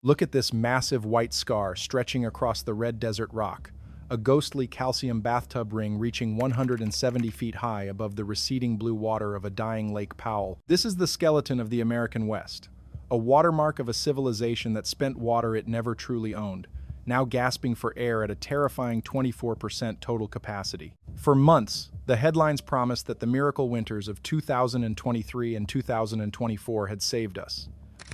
Look at this massive white scar stretching across the red desert rock, a ghostly calcium bathtub ring reaching 170 feet high above the receding blue water of a dying Lake Powell. This is the skeleton of the American West, a watermark of a civilization that spent water it never truly owned, now gasping for air at a terrifying 24% total capacity. For months, the headlines promised that the miracle winters of 2023 and 2024 had saved us,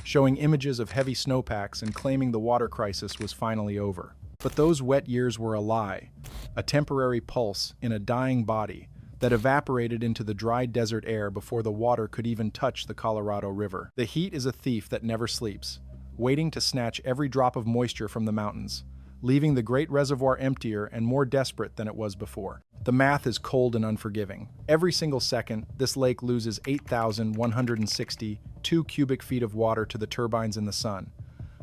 showing images of heavy snowpacks and claiming the water crisis was finally over. But those wet years were a lie, a temporary pulse in a dying body that evaporated into the dry desert air before the water could even touch the Colorado River. The heat is a thief that never sleeps, waiting to snatch every drop of moisture from the mountains, leaving the great reservoir emptier and more desperate than it was before. The math is cold and unforgiving. Every single second, this lake loses 8,162 cubic feet of water to the turbines in the sun,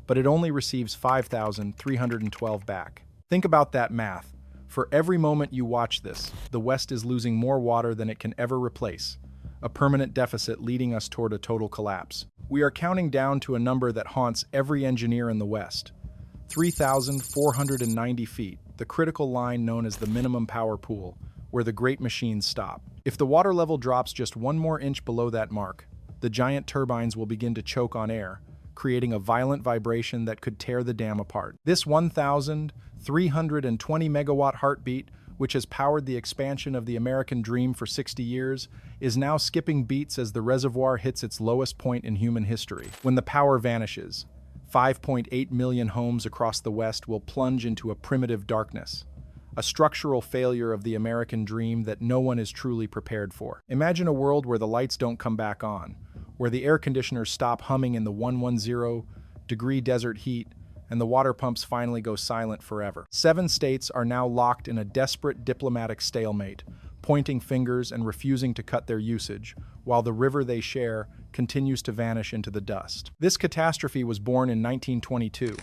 but it only receives 5,312 back. Think about that math. For every moment you watch this, the West is losing more water than it can ever replace, a permanent deficit leading us toward a total collapse. We are counting down to a number that haunts every engineer in the West: 3,490 feet, the critical line known as the minimum power pool, where the great machines stop. If the water level drops just one more inch below that mark, the giant turbines will begin to choke on air, creating a violent vibration that could tear the dam apart. This 1,320 megawatt heartbeat, which has powered the expansion of the American dream for 60 years, is now skipping beats as the reservoir hits its lowest point in human history. When the power vanishes, 5.8 million homes across the West will plunge into a primitive darkness, a structural failure of the American dream that no one is truly prepared for. Imagine a world where the lights don't come back on, where the air conditioners stop humming in the 110-degree desert heat, and the water pumps finally go silent forever. 7 states are now locked in a desperate diplomatic stalemate, pointing fingers and refusing to cut their usage, while the river they share continues to vanish into the dust. This catastrophe was born in 1922,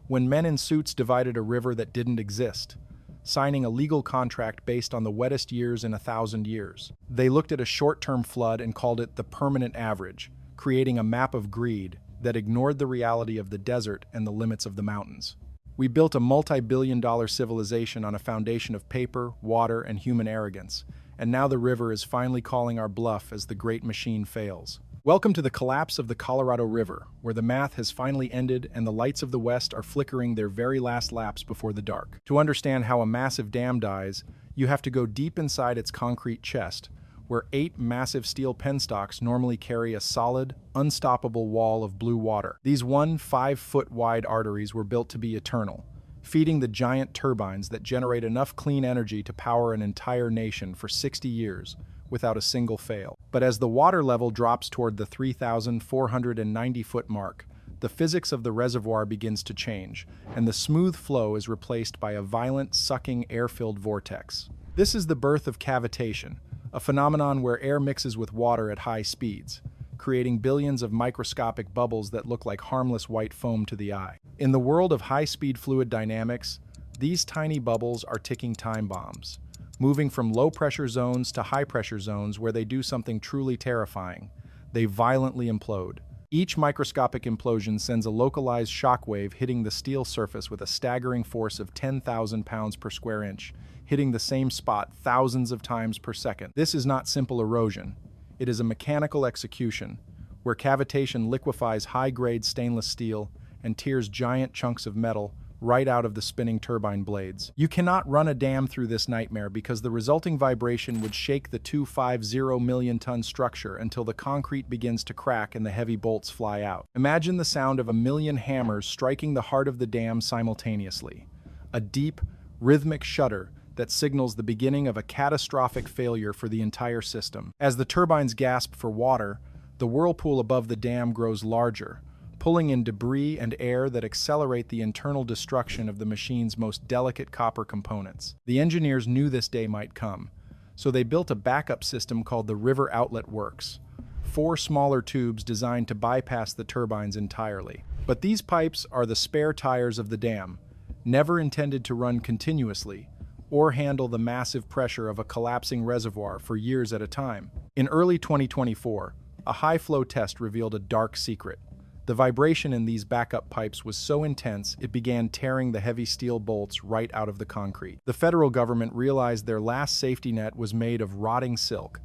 when men in suits divided a river that didn't exist, signing a legal contract based on the wettest years in 1,000 years. They looked at a short-term flood and called it the permanent average, creating a map of greed that ignored the reality of the desert and the limits of the mountains. We built a multi-billion-dollar civilization on a foundation of paper, water, and human arrogance, and now the river is finally calling our bluff as the great machine fails. Welcome to the collapse of the Colorado River, where the math has finally ended and the lights of the West are flickering their very last laps before the dark. To understand how a massive dam dies, you have to go deep inside its concrete chest, where 8 massive steel penstocks normally carry a solid, unstoppable wall of blue water. These 5-foot-wide arteries were built to be eternal, feeding the giant turbines that generate enough clean energy to power an entire nation for 60 years, without a single fail. But as the water level drops toward the 3,490-foot mark, the physics of the reservoir begins to change, and the smooth flow is replaced by a violent, sucking, air-filled vortex. This is the birth of cavitation, a phenomenon where air mixes with water at high speeds, creating billions of microscopic bubbles that look like harmless white foam to the eye. In the world of high-speed fluid dynamics, these tiny bubbles are ticking time bombs, moving from low-pressure zones to high-pressure zones where they do something truly terrifying. They violently implode. Each microscopic implosion sends a localized shockwave hitting the steel surface with a staggering force of 10,000 pounds per square inch, hitting the same spot thousands of times per second. This is not simple erosion. It is a mechanical execution, where cavitation liquefies high-grade stainless steel and tears giant chunks of metal right out of the spinning turbine blades. You cannot run a dam through this nightmare because the resulting vibration would shake the 250 million-ton structure until the concrete begins to crack and the heavy bolts fly out. Imagine the sound of 1,000,000 hammers striking the heart of the dam simultaneously, a deep, rhythmic shudder that signals the beginning of a catastrophic failure for the entire system. As the turbines gasp for water, the whirlpool above the dam grows larger, pulling in debris and air that accelerate the internal destruction of the machine's most delicate copper components. The engineers knew this day might come, so they built a backup system called the River Outlet Works, 4 smaller tubes designed to bypass the turbines entirely. But these pipes are the spare tires of the dam, never intended to run continuously or handle the massive pressure of a collapsing reservoir for years at a time. In early 2024, a high-flow test revealed a dark secret. The vibration in these backup pipes was so intense it began tearing the heavy steel bolts right out of the concrete. The federal government realized their last safety net was made of rotting silk,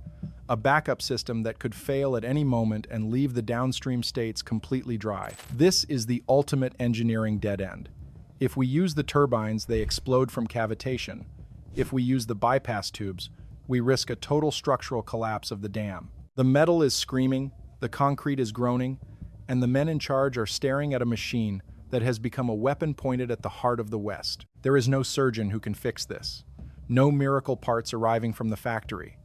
a backup system that could fail at any moment and leave the downstream states completely dry. This is the ultimate engineering dead end. If we use the turbines, they explode from cavitation. If we use the bypass tubes, we risk a total structural collapse of the dam. The metal is screaming, the concrete is groaning, and the men in charge are staring at a machine that has become a weapon pointed at the heart of the West. There is no surgeon who can fix this. No miracle parts arriving from the factory.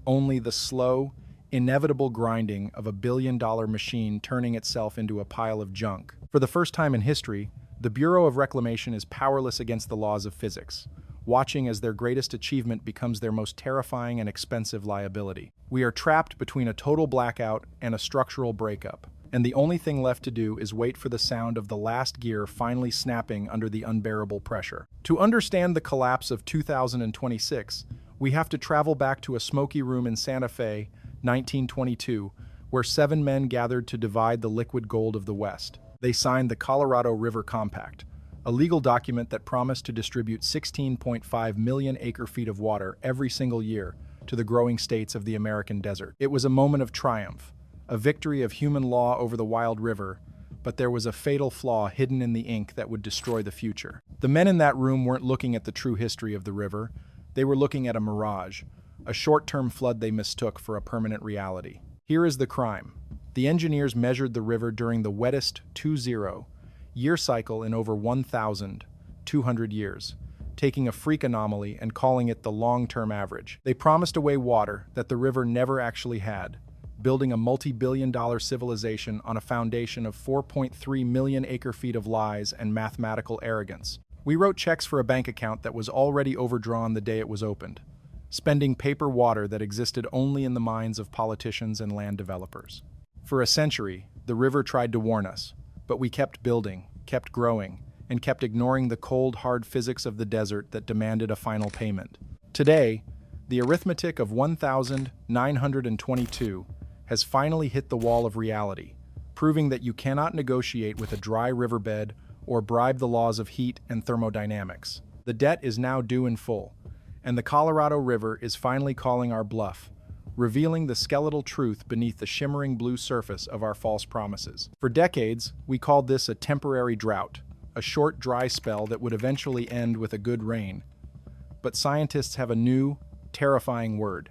Only the slow, inevitable grinding of a billion-dollar machine turning itself into a pile of junk. For the first time in history, the Bureau of Reclamation is powerless against the laws of physics, watching as their greatest achievement becomes their most terrifying and expensive liability. We are trapped between a total blackout and a structural breakup, and the only thing left to do is wait for the sound of the last gear finally snapping under the unbearable pressure. To understand the collapse of 2026, we have to travel back to a smoky room in Santa Fe, 1922, where 7 men gathered to divide the liquid gold of the West. They signed the Colorado River Compact, a legal document that promised to distribute 16.5 million acre-feet of water every single year to the growing states of the American desert. It was a moment of triumph, a victory of human law over the wild river, but there was a fatal flaw hidden in the ink that would destroy the future. The men in that room weren't looking at the true history of the river. They were looking at a mirage, a short-term flood they mistook for a permanent reality. Here is the crime. The engineers measured the river during the wettest 2-0 year cycle in over 1,200 years, taking a freak anomaly and calling it the long-term average. They promised away water that the river never actually had, building a multi-billion-dollar civilization on a foundation of 4.3 million acre-feet of lies and mathematical arrogance. We wrote checks for a bank account that was already overdrawn the day it was opened, spending paper water that existed only in the minds of politicians and land developers. For a century, the river tried to warn us, but we kept building, kept growing, and kept ignoring the cold, hard physics of the desert that demanded a final payment. Today, the arithmetic of 1,922 has finally hit the wall of reality, proving that you cannot negotiate with a dry riverbed or bribe the laws of heat and thermodynamics. The debt is now due in full, and the Colorado River is finally calling our bluff, revealing the skeletal truth beneath the shimmering blue surface of our false promises. For decades, we called this a temporary drought, a short dry spell that would eventually end with a good rain. But scientists have a new, terrifying word: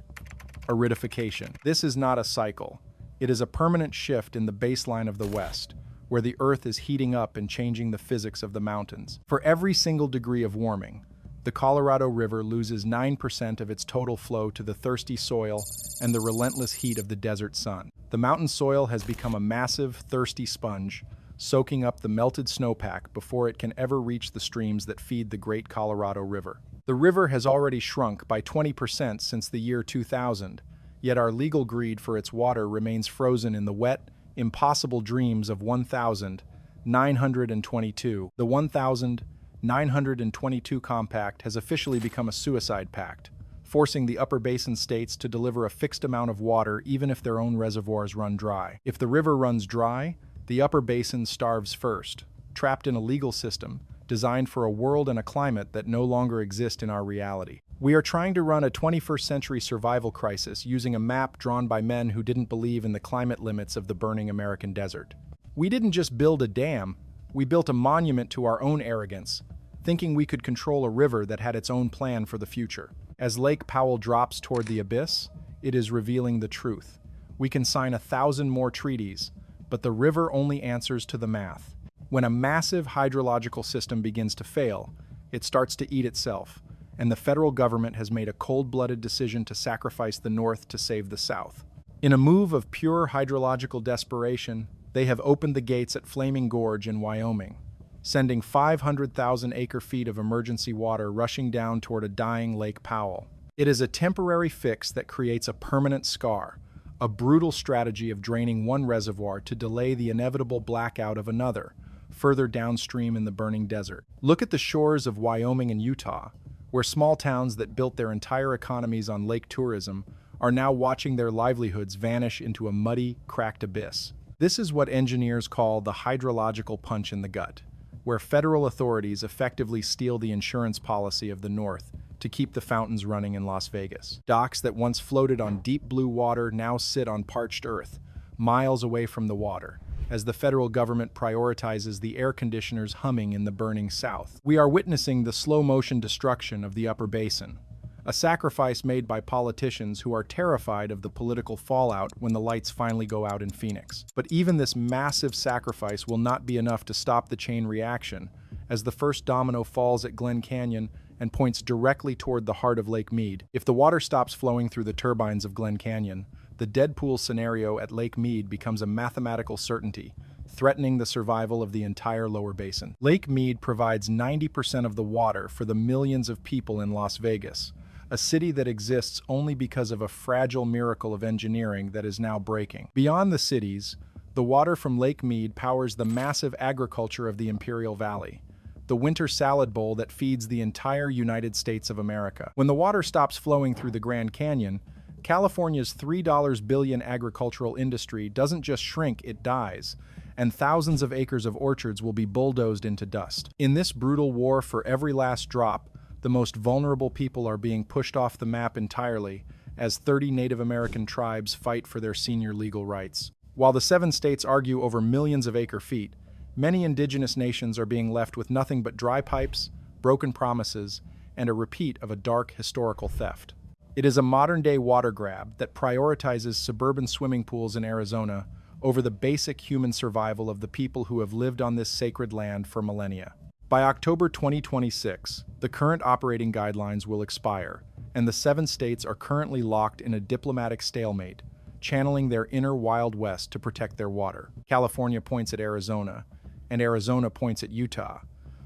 aridification. This is not a cycle. It is a permanent shift in the baseline of the West, where the Earth is heating up and changing the physics of the mountains. For every single degree of warming, the Colorado River loses 9% of its total flow to the thirsty soil and the relentless heat of the desert sun. The mountain soil has become a massive, thirsty sponge, soaking up the melted snowpack before it can ever reach the streams that feed the great Colorado River. The river has already shrunk by 20% since the year 2000, yet our legal greed for its water remains frozen in the wet, impossible dreams of 1,922. The 1,922 Compact has officially become a suicide pact, forcing the upper basin states to deliver a fixed amount of water even if their own reservoirs run dry. If the river runs dry, the upper basin starves first, trapped in a legal system designed for a world and a climate that no longer exist in our reality. We are trying to run a 21st century survival crisis using a map drawn by men who didn't believe in the climate limits of the burning American desert. We didn't just build a dam, we built a monument to our own arrogance, thinking we could control a river that had its own plan for the future. As Lake Powell drops toward the abyss, it is revealing the truth. We can sign 1,000 more treaties, but the river only answers to the math. When a massive hydrological system begins to fail, it starts to eat itself, and the federal government has made a cold-blooded decision to sacrifice the North to save the South. In a move of pure hydrological desperation, they have opened the gates at Flaming Gorge in Wyoming, sending 500,000 acre-feet of emergency water rushing down toward a dying Lake Powell. It is a temporary fix that creates a permanent scar, a brutal strategy of draining one reservoir to delay the inevitable blackout of another, further downstream in the burning desert. Look at the shores of Wyoming and Utah, where small towns that built their entire economies on lake tourism are now watching their livelihoods vanish into a muddy, cracked abyss. This is what engineers call the hydrological punch in the gut, where federal authorities effectively steal the insurance policy of the North to keep the fountains running in Las Vegas. Docks that once floated on deep blue water now sit on parched earth, miles away from the water, as the federal government prioritizes the air conditioners humming in the burning South. We are witnessing the slow-motion destruction of the Upper Basin, a sacrifice made by politicians who are terrified of the political fallout when the lights finally go out in Phoenix. But even this massive sacrifice will not be enough to stop the chain reaction, as the first domino falls at Glen Canyon and points directly toward the heart of Lake Mead. If the water stops flowing through the turbines of Glen Canyon, the Deadpool scenario at Lake Mead becomes a mathematical certainty, threatening the survival of the entire lower basin. Lake Mead provides 90% of the water for the millions of people in Las Vegas, a city that exists only because of a fragile miracle of engineering that is now breaking. Beyond the cities, the water from Lake Mead powers the massive agriculture of the Imperial Valley, the winter salad bowl that feeds the entire United States of America. When the water stops flowing through the Grand Canyon, California's $3 billion agricultural industry doesn't just shrink, it dies, and thousands of acres of orchards will be bulldozed into dust. In this brutal war for every last drop, the most vulnerable people are being pushed off the map entirely as 30 Native American tribes fight for their senior legal rights. While the 7 states argue over millions of acre-feet, many indigenous nations are being left with nothing but dry pipes, broken promises, and a repeat of a dark historical theft. It is a modern-day water grab that prioritizes suburban swimming pools in Arizona over the basic human survival of the people who have lived on this sacred land for millennia. By October 2026, the current operating guidelines will expire, and the 7 states are currently locked in a diplomatic stalemate, channeling their inner Wild West to protect their water. California points at Arizona, and Arizona points at Utah.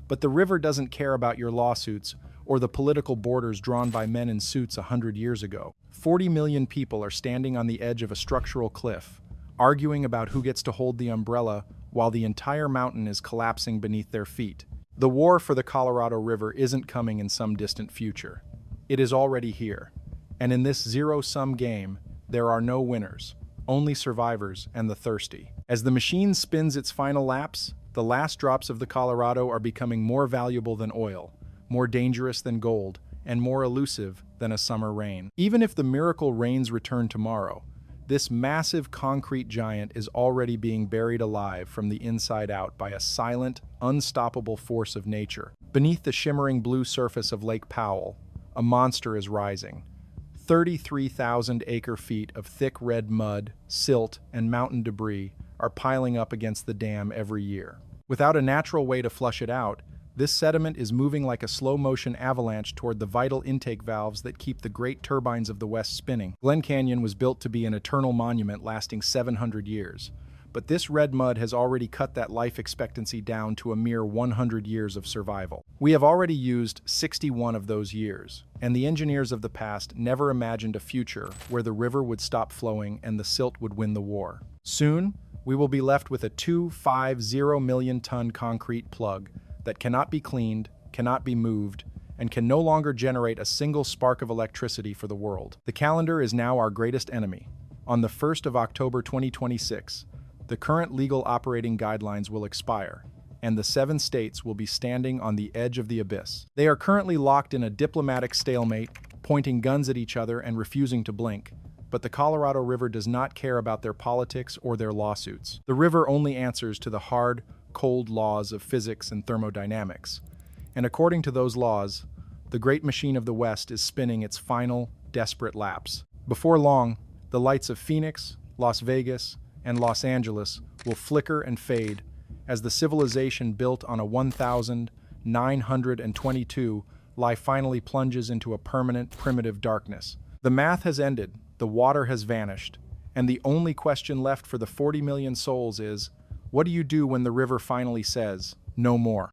But the river doesn't care about your lawsuits or the political borders drawn by men in suits 100 years ago. 40 million people are standing on the edge of a structural cliff, arguing about who gets to hold the umbrella while the entire mountain is collapsing beneath their feet. The war for the Colorado River isn't coming in some distant future. It is already here. And in this zero-sum game, there are no winners, only survivors and the thirsty. As the machine spins its final laps, the last drops of the Colorado are becoming more valuable than oil, more dangerous than gold, and more elusive than a summer rain. Even if the miracle rains return tomorrow, this massive concrete giant is already being buried alive from the inside out by a silent, unstoppable force of nature. Beneath the shimmering blue surface of Lake Powell, a monster is rising. 33,000 acre-feet of thick red mud, silt, and mountain debris are piling up against the dam every year. Without a natural way to flush it out, this sediment is moving like a slow-motion avalanche toward the vital intake valves that keep the great turbines of the West spinning. Glen Canyon was built to be an eternal monument lasting 700 years, but this red mud has already cut that life expectancy down to a mere 100 years of survival. We have already used 61 of those years, and the engineers of the past never imagined a future where the river would stop flowing and the silt would win the war. Soon, we will be left with a 250 million-ton concrete plug that cannot be cleaned, cannot be moved, and can no longer generate a single spark of electricity for the world. The calendar is now our greatest enemy. On the 1st of October 2026, the current legal operating guidelines will expire, and the 7 states will be standing on the edge of the abyss. They are currently locked in a diplomatic stalemate, pointing guns at each other and refusing to blink. But the Colorado River does not care about their politics or their lawsuits. The river only answers to the hard, cold laws of physics and thermodynamics. And according to those laws, the great machine of the West is spinning its final, desperate laps. Before long, the lights of Phoenix, Las Vegas, and Los Angeles will flicker and fade as the civilization built on a 1,922 lie finally plunges into a permanent, primitive darkness. The math has ended, the water has vanished, and the only question left for the 40 million souls is, what do you do when the river finally says, no more?